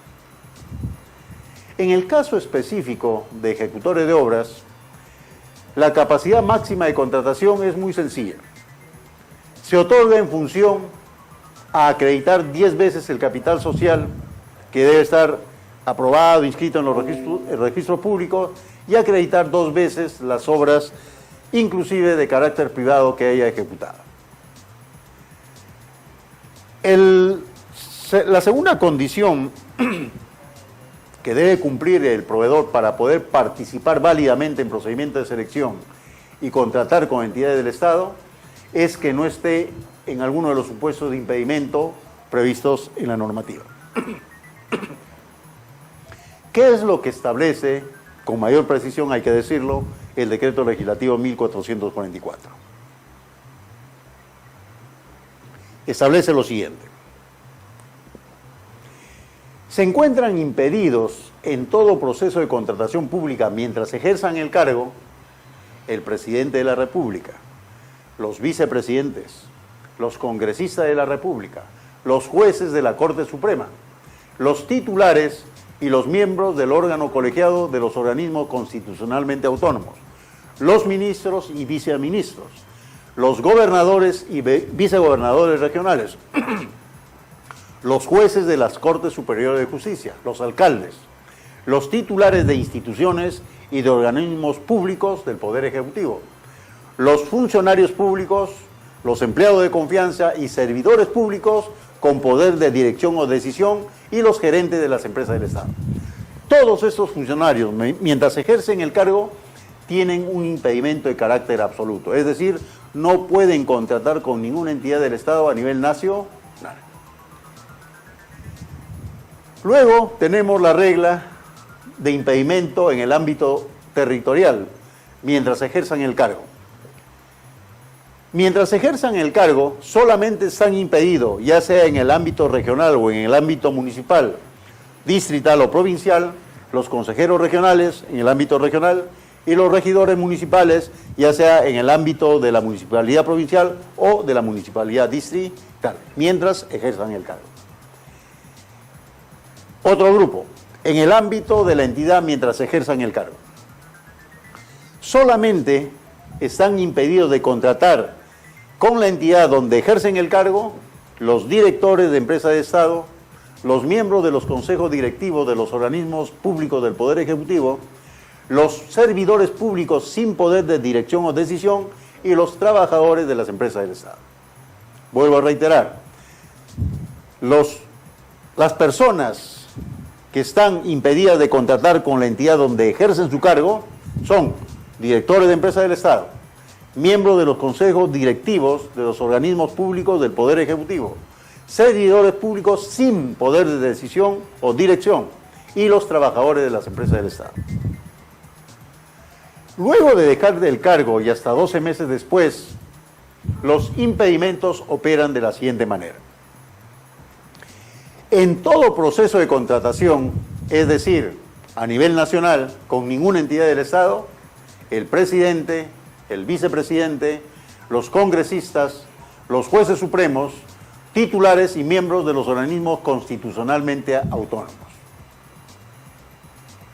En el caso específico de ejecutores de obras, la capacidad máxima de contratación es muy sencilla. Se otorga en función a acreditar 10 veces el capital social que debe estar aprobado, inscrito en los registros públicos y acreditar 2 veces las obras, inclusive de carácter privado, que haya ejecutado. La segunda condición que debe cumplir el proveedor para poder participar válidamente en procedimientos de selección y contratar con entidades del Estado es que no esté en alguno de los supuestos de impedimento previstos en la normativa. ¿Qué es lo que establece, con mayor precisión hay que decirlo, el decreto legislativo 1444? Establece lo siguiente: se encuentran impedidos en todo proceso de contratación pública mientras ejerzan el cargo el presidente de la República, los vicepresidentes, los congresistas de la República, los jueces de la Corte Suprema, los titulares y los miembros del órgano colegiado de los organismos constitucionalmente autónomos, los ministros y viceministros, los gobernadores y vicegobernadores regionales, los jueces de las Cortes Superiores de Justicia, los alcaldes, los titulares de instituciones y de organismos públicos del Poder Ejecutivo, los funcionarios públicos, los empleados de confianza y servidores públicos con poder de dirección o decisión y los gerentes de las empresas del Estado. Todos estos funcionarios, mientras ejercen el cargo, tienen un impedimento de carácter absoluto, es decir, no pueden contratar con ninguna entidad del Estado a nivel nacional. Luego tenemos la regla de impedimento en el ámbito territorial, mientras ejerzan el cargo. Mientras ejerzan el cargo, solamente están impedidos, ya sea en el ámbito regional o en el ámbito municipal, distrital o provincial, los consejeros regionales en el ámbito regional, y los regidores municipales, ya sea en el ámbito de la municipalidad provincial o de la municipalidad distrital, mientras ejerzan el cargo. Otro grupo, en el ámbito de la entidad mientras ejerzan el cargo. Solamente están impedidos de contratar con la entidad donde ejercen el cargo los directores de empresas de Estado, los miembros de los consejos directivos de los organismos públicos del Poder Ejecutivo, los servidores públicos sin poder de dirección o decisión y los trabajadores de las empresas del Estado. Vuelvo a reiterar, las personas que están impedidas de contratar con la entidad donde ejercen su cargo son directores de empresas del Estado, miembros de los consejos directivos de los organismos públicos del Poder Ejecutivo, servidores públicos sin poder de decisión o dirección y los trabajadores de las empresas del Estado. Luego de dejar el cargo y hasta 12 meses después, los impedimentos operan de la siguiente manera. En todo proceso de contratación, es decir, a nivel nacional, con ninguna entidad del Estado, el presidente, el vicepresidente, los congresistas, los jueces supremos, titulares y miembros de los organismos constitucionalmente autónomos.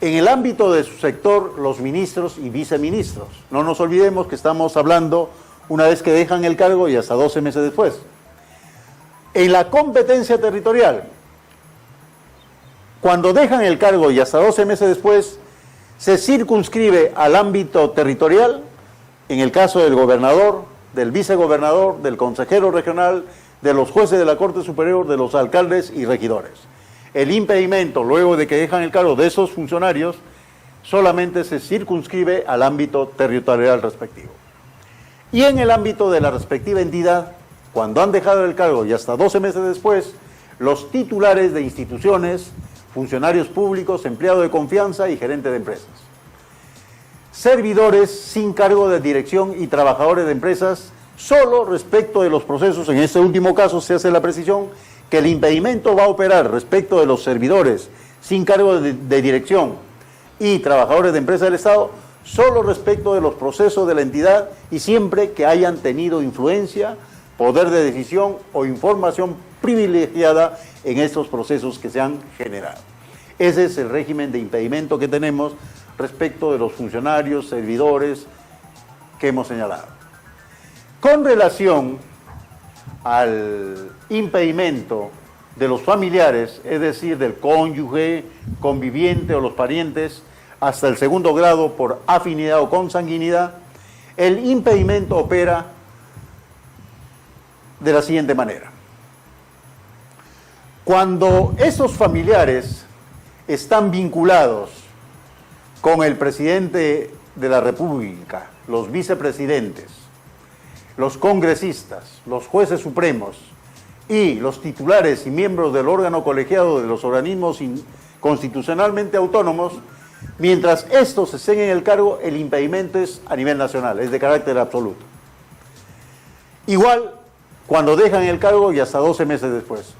En el ámbito de su sector, los ministros y viceministros. No nos olvidemos que estamos hablando una vez que dejan el cargo y hasta 12 meses después. En la competencia territorial, cuando dejan el cargo y hasta 12 meses después, se circunscribe al ámbito territorial, en el caso del gobernador, del vicegobernador, del consejero regional, de los jueces de la Corte Superior, de los alcaldes y regidores. El impedimento, luego de que dejan el cargo de esos funcionarios, solamente se circunscribe al ámbito territorial respectivo. Y en el ámbito de la respectiva entidad, cuando han dejado el cargo y hasta 12 meses después, los titulares de instituciones, funcionarios públicos, empleados de confianza y gerentes de empresas. Servidores sin cargo de dirección y trabajadores de empresas, solo respecto de los procesos, en este último caso se hace la precisión, que el impedimento va a operar respecto de los servidores sin cargo de dirección y trabajadores de empresas del Estado, solo respecto de los procesos de la entidad y siempre que hayan tenido influencia, poder de decisión o información privilegiada en estos procesos que se han generado. Ese es el régimen de impedimento que tenemos respecto de los funcionarios, servidores que hemos señalado. Con relación al impedimento de los familiares, es decir, del cónyuge, conviviente o los parientes, hasta el segundo grado por afinidad o consanguinidad, el impedimento opera de la siguiente manera. Cuando esos familiares están vinculados con el presidente de la República, los vicepresidentes, los congresistas, los jueces supremos y los titulares y miembros del órgano colegiado de los organismos constitucionalmente autónomos, mientras estos estén en el cargo, el impedimento es a nivel nacional, es de carácter absoluto. Igual cuando dejan el cargo y hasta 12 meses después.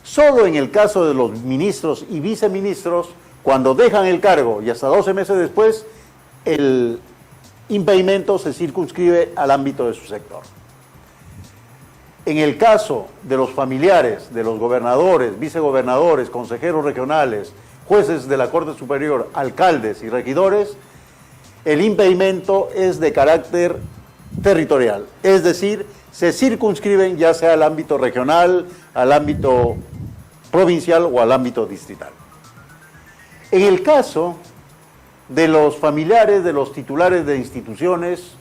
Solo en el caso de los ministros y viceministros, cuando dejan el cargo y hasta 12 meses después, el impedimento se circunscribe al ámbito de su sector. En el caso de los familiares, de los gobernadores, vicegobernadores, consejeros regionales, jueces de la Corte Superior, alcaldes y regidores, el impedimento es de carácter territorial, es decir, se circunscriben ya sea al ámbito regional, al ámbito provincial o al ámbito distrital. En el caso de los familiares, de los titulares de instituciones,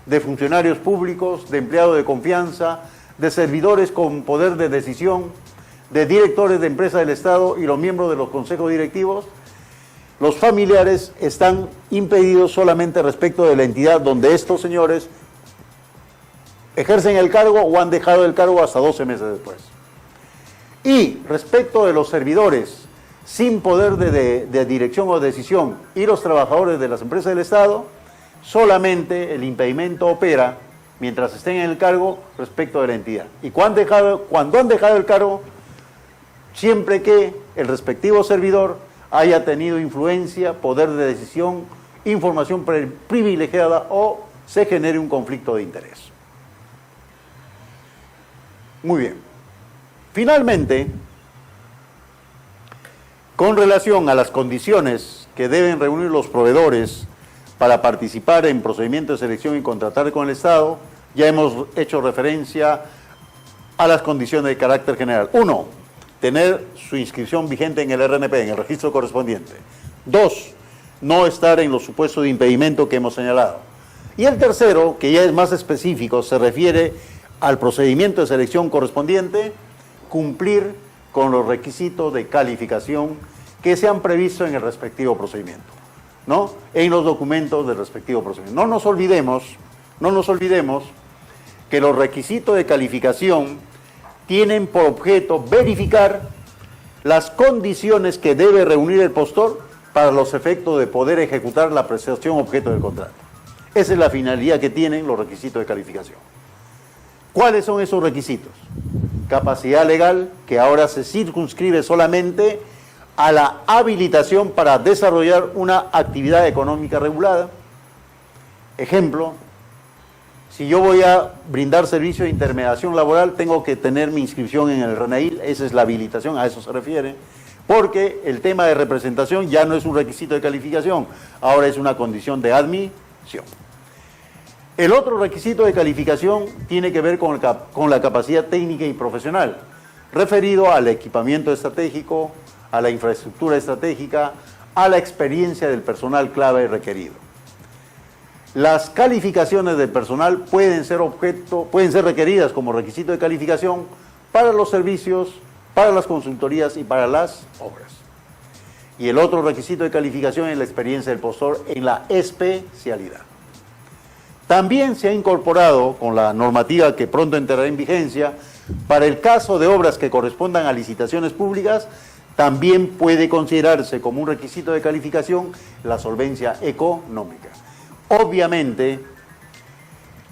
de funcionarios públicos, de empleados de confianza, de servidores con poder de decisión, de directores de empresas del Estado y los miembros de los consejos directivos, los familiares están impedidos solamente respecto de la entidad donde estos señores ejercen el cargo o han dejado el cargo hasta 12 meses después. Y respecto de los servidores sin poder de dirección o decisión y los trabajadores de las empresas del Estado, solamente el impedimento opera mientras estén en el cargo respecto de la entidad. Y cuando han dejado el cargo, siempre que el respectivo servidor haya tenido influencia, poder de decisión información privilegiada o se genere un conflicto de interés. Muy bien. Finalmente, con relación a las condiciones que deben reunir los proveedores para participar en procedimiento de selección y contratar con el Estado, ya hemos hecho referencia a las condiciones de carácter general. 1, tener su inscripción vigente en el RNP, en el registro correspondiente. 2, no estar en los supuestos de impedimento que hemos señalado. Y el tercero, que ya es más específico, se refiere al procedimiento de selección correspondiente, cumplir con los requisitos de calificación que se han previsto en el respectivo procedimiento, ¿no? En los documentos del respectivo procedimiento. No nos olvidemos que los requisitos de calificación tienen por objeto verificar las condiciones que debe reunir el postor para los efectos de poder ejecutar la prestación objeto del contrato. Esa es la finalidad que tienen los requisitos de calificación. ¿Cuáles son esos requisitos? Capacidad legal, que ahora se circunscribe solamente a la habilitación para desarrollar una actividad económica regulada. Ejemplo, si yo voy a brindar servicio de intermediación laboral, tengo que tener mi inscripción en el RNIL, esa es la habilitación, a eso se refiere, porque el tema de representación ya no es un requisito de calificación, ahora es una condición de admisión. El otro requisito de calificación tiene que ver con la capacidad técnica y profesional, referido al equipamiento estratégico, a la infraestructura estratégica, a la experiencia del personal clave requerido. Las calificaciones del personal pueden ser requeridas como requisito de calificación para los servicios, para las consultorías y para las obras. Y el otro requisito de calificación es la experiencia del postor en la especialidad. También se ha incorporado, con la normativa que pronto entrará en vigencia, para el caso de obras que correspondan a licitaciones públicas, también puede considerarse como un requisito de calificación la solvencia económica. Obviamente,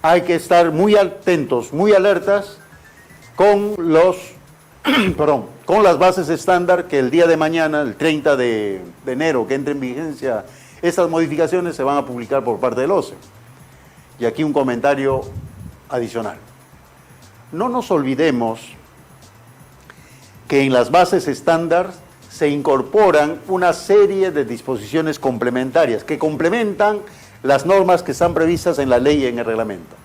hay que estar muy atentos, muy alertas con con las bases estándar que el día de mañana, el 30 de enero, que entre en vigencia, estas modificaciones se van a publicar por parte del OCE. Y aquí un comentario adicional. No nos olvidemos que en las bases estándar se incorporan una serie de disposiciones complementarias que complementan las normas que están previstas en la ley y en el reglamento.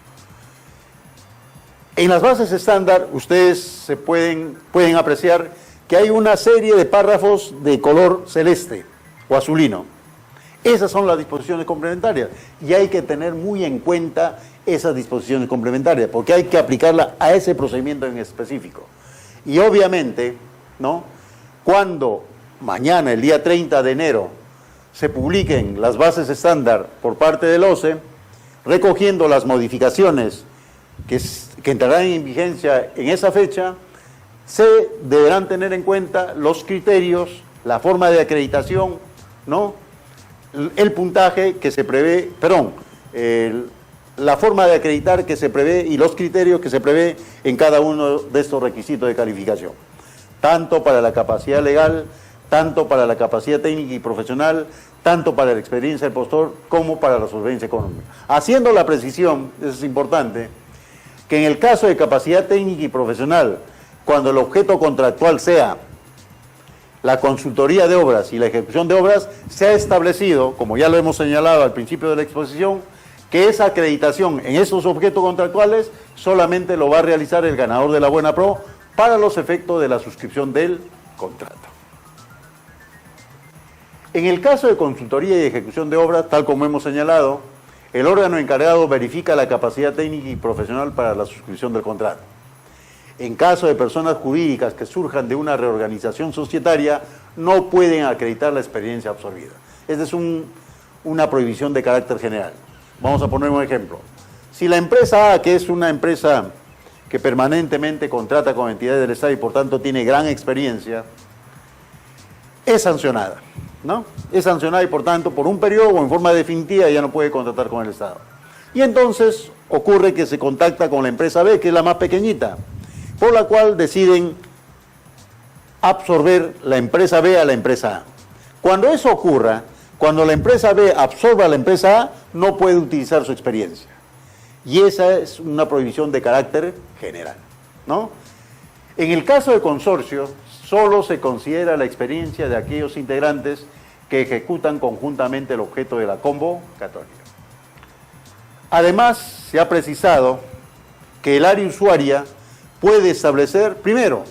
En las bases estándar ustedes pueden apreciar que hay una serie de párrafos de color celeste o azulino. Esas son las disposiciones complementarias y hay que tener muy en cuenta esas disposiciones complementarias porque hay que aplicarla a ese procedimiento en específico. Y obviamente, ¿no?, cuando mañana, el día 30 de enero, se publiquen las bases estándar por parte del OCE, recogiendo las modificaciones que entrarán en vigencia en esa fecha, se deberán tener en cuenta los criterios, la forma de acreditación, ¿no?, el puntaje que se prevé, la forma de acreditar que se prevé y los criterios que se prevé en cada uno de estos requisitos de calificación, tanto para la capacidad legal, tanto para la capacidad técnica y profesional, tanto para la experiencia del postor como para la solvencia económica. Haciendo la precisión, eso es importante, que en el caso de capacidad técnica y profesional, cuando el objeto contractual sea la consultoría de obras y la ejecución de obras, se ha establecido, como ya lo hemos señalado al principio de la exposición, que esa acreditación en esos objetos contractuales solamente lo va a realizar el ganador de la buena pro para los efectos de la suscripción del contrato. En el caso de consultoría y ejecución de obras, tal como hemos señalado, el órgano encargado verifica la capacidad técnica y profesional para la suscripción del contrato. En caso de personas jurídicas que surjan de una reorganización societaria, no pueden acreditar la experiencia absorbida. Esta es una prohibición de carácter general. Vamos a poner un ejemplo. Si la empresa A, que es una empresa que permanentemente contrata con entidades del Estado y por tanto tiene gran experiencia, es sancionada, ¿no? Es sancionada y por tanto por un periodo o en forma definitiva ya no puede contratar con el Estado. Y entonces ocurre que se contacta con la empresa B, que es la más pequeñita, por la cual deciden absorber la empresa B a la empresa A. Cuando eso ocurra, Cuando la empresa B absorba a la empresa A, no puede utilizar su experiencia. Y esa es una prohibición de carácter general, ¿no? En el caso de consorcio, solo se considera la experiencia de aquellos integrantes que ejecutan conjuntamente el objeto de la convocatoria. Además, se ha precisado que el área usuaria puede establecer, primero,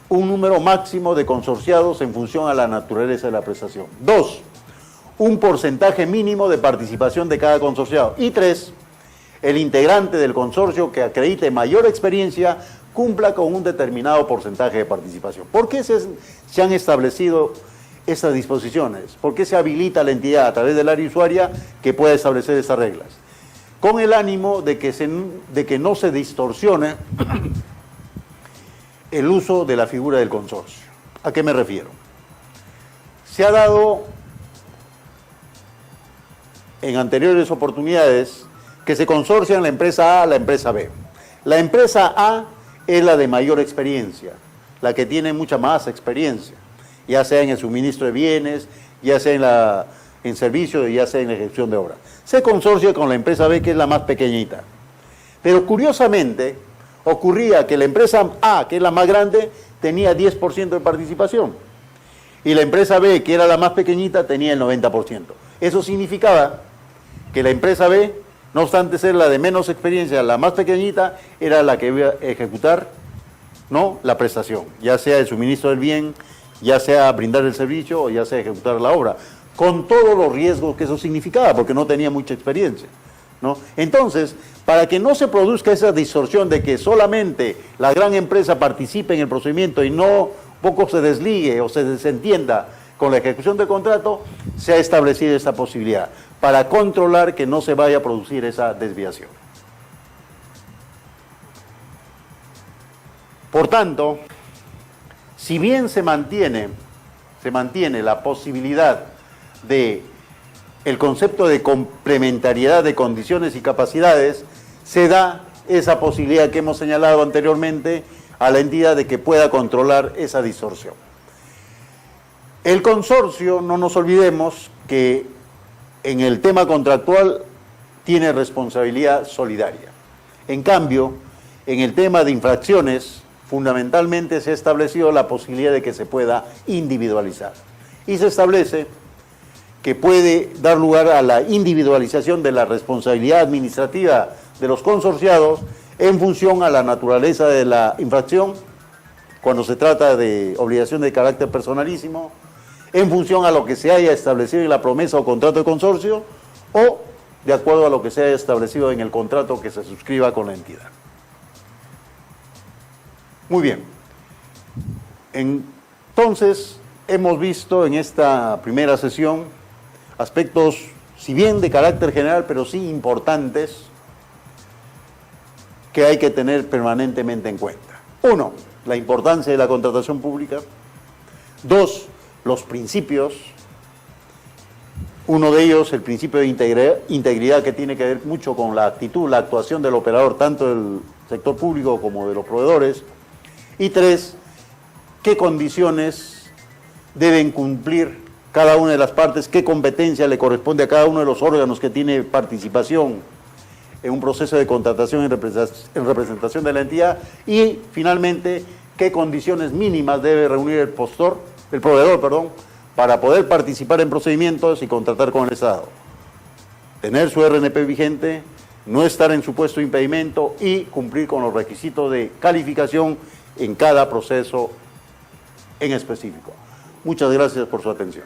un número máximo de consorciados en función a la naturaleza de la prestación. 2, un porcentaje mínimo de participación de cada consorciado. Y 3, el integrante del consorcio que acredite mayor experiencia cumpla con un determinado porcentaje de participación. ¿Por qué se han establecido estas disposiciones? ¿Por qué se habilita la entidad a través del área usuaria que pueda establecer esas reglas? Con el ánimo de que no se distorsione el uso de la figura del consorcio. ¿A qué me refiero? Se ha dado en anteriores oportunidades que se consorcian la empresa A a la empresa B. La empresa A es la de mayor experiencia, la que tiene mucha más experiencia, ya sea en el suministro de bienes, ya sea en servicio, ya sea en la ejecución de obra. Se consorcia con la empresa B, que es la más pequeñita. Pero curiosamente, ocurría que la empresa A, que es la más grande, tenía 10% de participación. Y la empresa B, que era la más pequeñita, tenía el 90%. Eso significaba que la empresa B, no obstante ser la de menos experiencia, la más pequeñita, era la que iba a ejecutar, ¿no?, la prestación, ya sea el suministro del bien, ya sea brindar el servicio o ya sea ejecutar la obra, con todos los riesgos que eso significaba, porque no tenía mucha experiencia, ¿no? Entonces, para que no se produzca esa distorsión de que solamente la gran empresa participe en el procedimiento y no poco se desligue o se desentienda con la ejecución del contrato, se ha establecido esta posibilidad para controlar que no se vaya a producir esa desviación. Por tanto, si bien se mantiene la posibilidad de el concepto de complementariedad de condiciones y capacidades, se da esa posibilidad que hemos señalado anteriormente a la entidad de que pueda controlar esa distorsión. El consorcio, no nos olvidemos que en el tema contractual tiene responsabilidad solidaria. En cambio, en el tema de infracciones, fundamentalmente se ha establecido la posibilidad de que se pueda individualizar. Y se establece que puede dar lugar a la individualización de la responsabilidad administrativa de los consorciados en función a la naturaleza de la infracción, cuando se trata de obligación de carácter personalísimo, en función a lo que se haya establecido en la promesa o contrato de consorcio, o de acuerdo a lo que se haya establecido en el contrato que se suscriba con la entidad. Muy bien. Entonces, hemos visto en esta primera sesión aspectos, si bien de carácter general, pero sí importantes, que hay que tener permanentemente en cuenta. 1, la importancia de la contratación pública. 2, los principios. Uno de ellos, el principio de integridad, que tiene que ver mucho con la actitud, la actuación del operador, tanto del sector público como de los proveedores. Y 3, qué condiciones deben cumplir cada una de las partes, qué competencia le corresponde a cada uno de los órganos que tiene participación en un proceso de contratación en representación de la entidad, y finalmente qué condiciones mínimas debe reunir el proveedor, para poder participar en procedimientos y contratar con el Estado. Tener su RNP vigente, no estar en supuesto impedimento y cumplir con los requisitos de calificación en cada proceso en específico. Muchas gracias por su atención.